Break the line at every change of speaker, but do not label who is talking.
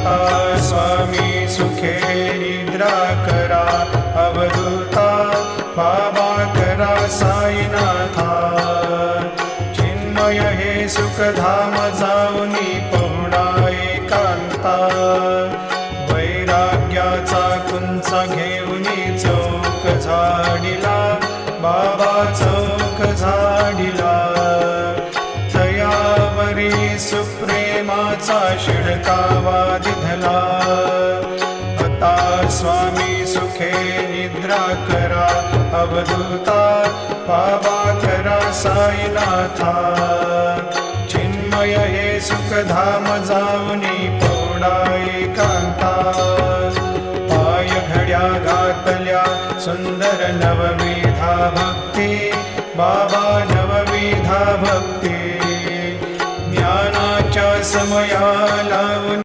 आता स्वामी सुखे निद्रा करा, अवधूता बाबा करा साईनाथा। चिन्मय हे सुखधाम जाऊनी पहुडा एकांता, वैराग्याचा कुंचा घेऊनी चौक झाडिला, बाबा चौक झाडिला। तयावरी सुप्रेमाचा शिडकावा दिधला, आता स्वामी सुखे निद्रा करा, अवधूता बाबा करा साईनाथा। चिन्मय हे सुखधाम जाऊनी पहुडा एकांता, पाय घड्या घातल्या सुंदर नवविधा भक्ती, बाबा नवविधा भक्ती। ज्ञानाच्या समया लावून